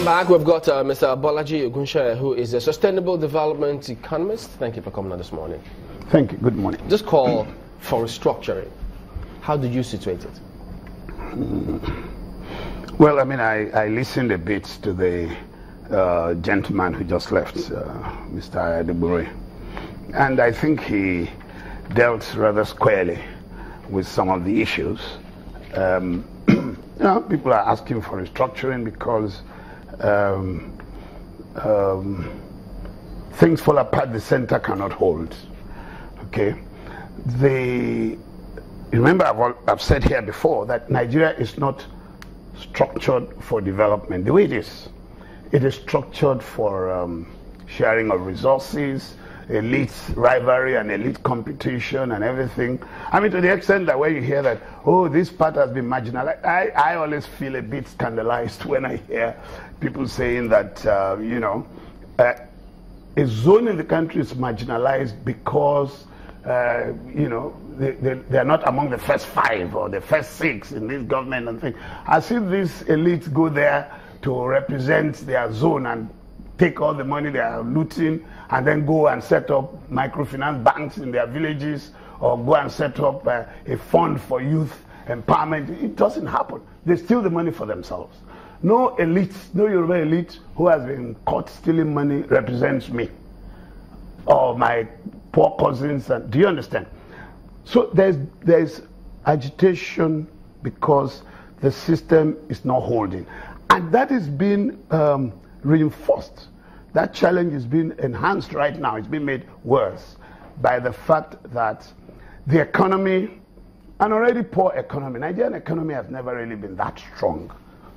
back. We've got Mr. Bolaji Ogunseye, who is a sustainable development economist. Thank you for coming on this morning. Thank you. Good morning. This call for restructuring, how did you situate it? Well, I mean, I listened a bit to the gentleman who just left, Mr. Adebure, and I think he dealt rather squarely with some of the issues. You know, people are asking for restructuring because things fall apart, the center cannot hold. Okay, remember I've said here before that Nigeria is not structured for development the way it is. It is structured for sharing of resources, elite rivalry and elite competition and everything. I mean, to the extent that when you hear that, oh, this part has been marginalized, I always feel a bit scandalized when I hear people saying that, you know, a zone in the country is marginalized because, you know, they're not among the first 5 or the first 6 in this government and things. As if these elites go there to represent their zone and take all the money they are looting and then go and set up microfinance banks in their villages or go and set up a fund for youth empowerment. It doesn't happen. They steal the money for themselves. No elite, no Yoruba elite who has been caught stealing money represents me or my poor cousins. And do you understand? So there's agitation because the system is not holding. And that is being reinforced. That challenge is being enhanced right now. It's being made worse by the fact that the economy, an already poor economy, Nigerian economy has never really been that strong.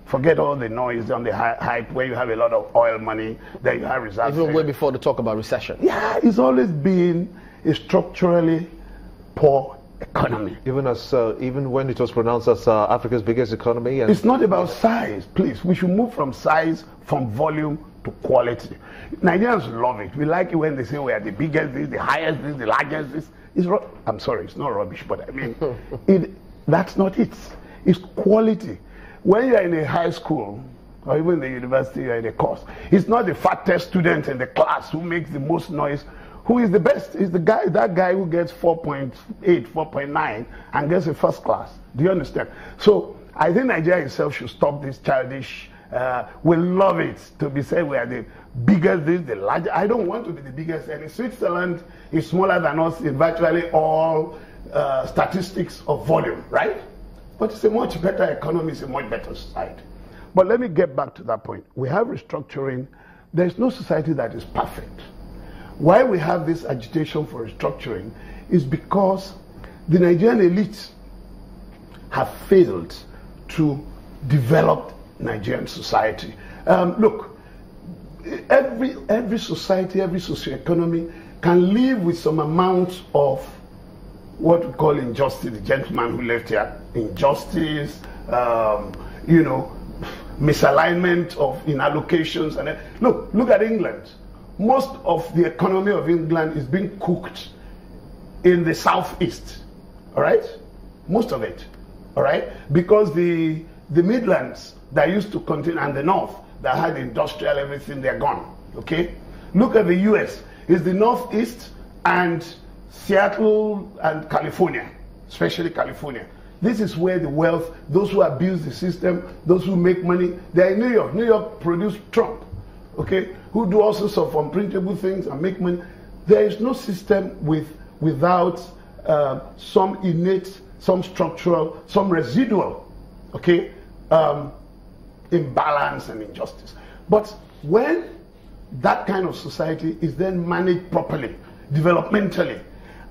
Forget all the noise on the hype where you have a lot of oil money, then you have reserves. Even way before the talk about recession. Yeah, it's always been a structurally poor economy. Even when it was pronounced as Africa's biggest economy. And it's not about size, please. We should move from size, from volume to quality. Nigerians love it. We like it when they say we are the biggest, this, the highest, this, the largest. This. I'm sorry, it's not rubbish, but I mean, that's not it. It's quality. When you are in a high school, or even the university, you are in a course, it's not the fattest student in the class who makes the most noise. Who is the best? Is that guy who gets 4.8, 4.9 and gets a first class. Do you understand? So I think Nigeria itself should stop this childish. We love it to be said we are the biggest, the largest. I don't want to be the biggest. And Switzerland is smaller than us in virtually all statistics of volume, right? But it's a much better economy, it's a much better society. But let me get back to that point. We have restructuring. There's no society that is perfect. Why we have this agitation for restructuring is because the Nigerian elites have failed to develop Nigerian society. Look, every society, every socioeconomy can live with some amount of what we call injustice. The gentleman who left here, injustice, you know, misalignment in allocations. And look at England. Most of the economy of England is being cooked in the southeast, all right? Most of it, all right? Because the Midlands that used to contain, and the north that had industrial everything, they're gone, okay? Look at the US. It's the northeast and Seattle and California, especially California. This is where the wealth, those who abuse the system, those who make money, they're in New York. New York produced Trump, okay, who do all sorts of unprintable things and make money. There is no system without some innate, some structural, some residual, okay, imbalance and injustice. But when that kind of society is then managed properly, developmentally,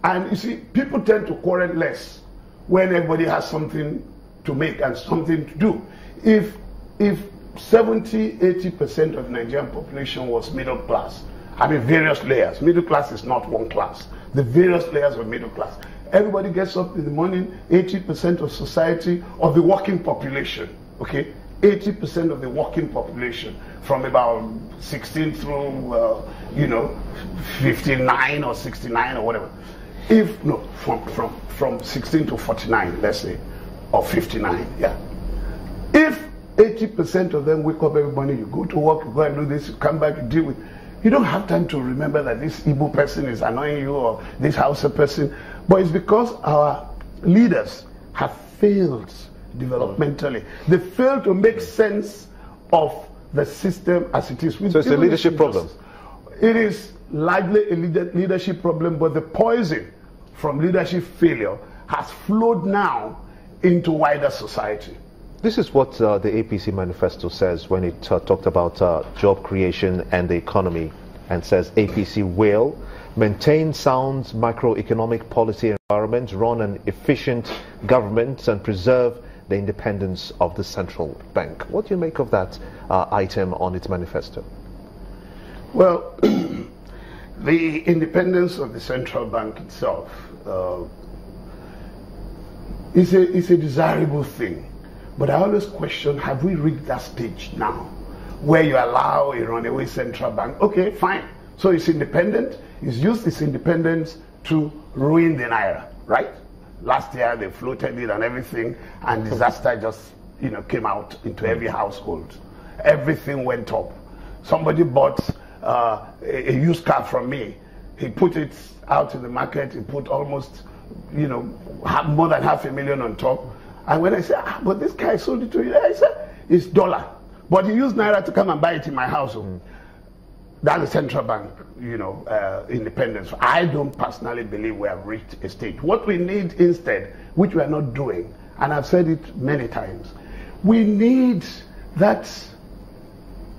and you see, people tend to quarrel less when everybody has something to make and something to do. If 70–80% of the Nigerian population was middle class, I mean various layers. Middle class is not one class. The various layers of middle class. Everybody gets up in the morning, 80% of society, of the working population, okay? 80% of the working population from about 16 through, you know, 59 or 69 or whatever. From 16 to 49, let's say, or 59, yeah. If 80% of them wake up every morning, you go to work, you go and do this, you come back, you deal with. You don't have time to remember that this Igbo person is annoying you or this Hausa person. But it's because our leaders have failed developmentally. They fail to make sense of the system as it is. So it's a leadership problem? It is largely a leadership problem, but the poison from leadership failure has flowed now into wider society. This is what the APC manifesto says when it talked about job creation and the economy, and says APC will maintain sound macroeconomic policy environment, run an efficient government, and preserve the independence of the central bank. What do you make of that item on its manifesto? Well, the independence of the central bank itself is a desirable thing. But I always question, have we reached that stage now where you allow a runaway central bank? Okay, fine. So it's independent. It's used its independence to ruin the Naira, right? Last year they floated it and everything, and disaster just, came out into every household. Everything went up. Somebody bought a used car from me. He put it out in the market. He put almost, more than $500,000 on top. And when I said, but this guy sold it to you, I said, it's dollar. But he used Naira to come and buy it in my house. That's the central bank, independence. I don't personally believe we have reached a stage. What we need instead, which we are not doing, and I've said it many times, we need that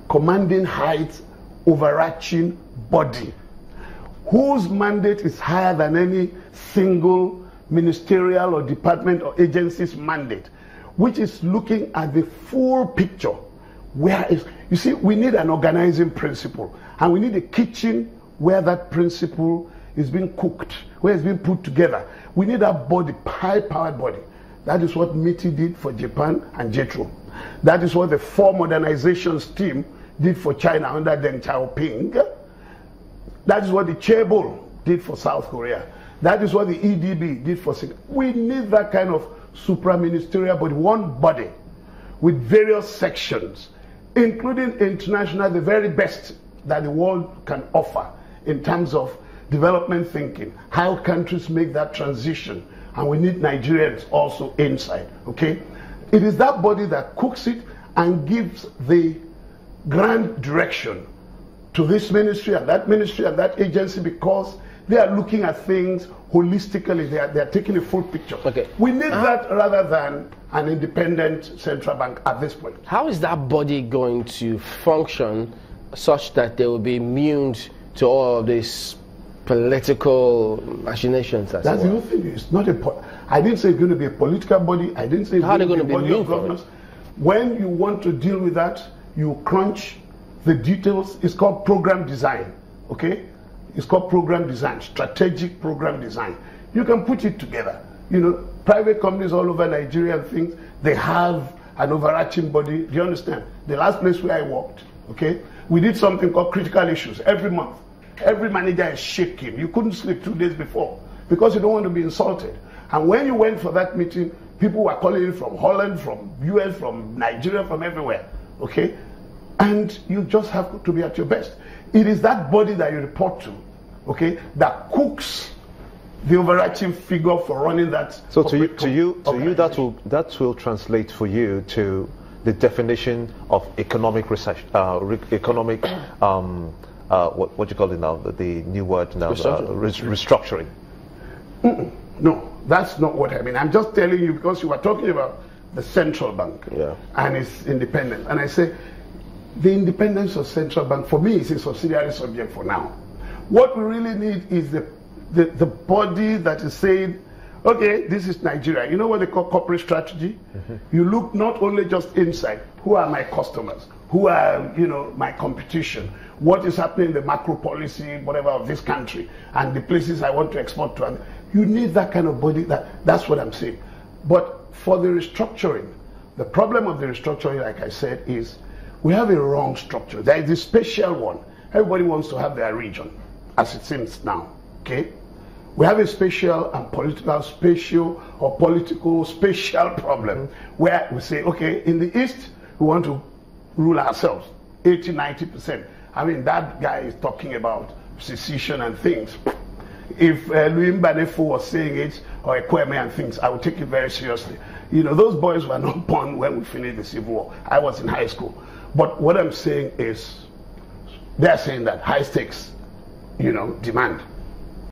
commanding height, overarching body, whose mandate is higher than any single ministerial or department or agency's mandate, which is looking at the full picture. You see, we need an organizing principle, and we need a kitchen where that principle is being cooked, where it's being put together. We need a body, high-powered body. That is what MITI did for Japan and JETRO. That is what the 4 modernizations team did for China under Deng Xiaoping. That is what the Chaebol did for South Korea. That is what the EDB did for Singapore. We need that kind of supra-ministerial body, one body with various sections, including international, the very best that the world can offer in terms of development thinking, how countries make that transition, and we need Nigerians also inside, okay? It is that body that cooks it and gives the grand direction to this ministry and that agency, because they are looking at things holistically. They are taking a full picture. Okay. We need that rather than an independent central bank at this point. How is that body going to function such that they will be immune to all of these political machinations? That's the whole thing. It's not I didn't say it's going to be a political body. I didn't say it's going to be a body of governance. When you want to deal with that, you crunch the details. It's called program design. Okay? It's called program design, strategic program design. You can put it together. Private companies all over Nigeria and things, they have an overarching body. Do you understand? The last place where I worked, okay, we did something called critical issues every month. Every manager is shaking. You couldn't sleep 2 days before because you don't want to be insulted. And when you went for that meeting, people were calling in from Holland, from US, from Nigeria, from everywhere, okay? And you just have to be at your best. It is that body that you report to, okay, that cooks the overarching figure for running that. So to you, that will translate for you to the definition of economic recession, economic what do you call it now? The new word now, restructuring. No, that's not what I mean. I'm just telling you because you were talking about the central bank and its independence, and I say the independence of central bank for me is a subsidiary subject for now. What we really need is the body that is saying, okay, this is Nigeria. You know what they call corporate strategy? You look not only just inside, who are my customers? Who are, my competition? What is happening in the macro policy, whatever, of this country, and the places I want to export to? You need that kind of body. That's what I'm saying. But for the restructuring, the problem of the restructuring, like I said, is we have a wrong structure. There is a special one. Everybody wants to have their region, as it seems now. Okay? We have a spatial and political spatial problem where we say, okay, in the East, We want to rule ourselves. 80, 90%. I mean, that guy is talking about secession and things. If Louis Mbanefo was saying it, or Ekweme and things, I would take it very seriously. You know, those boys were not born when we finished the Civil War. I was in high school. But what I'm saying is, they're saying that high stakes, you know, demand.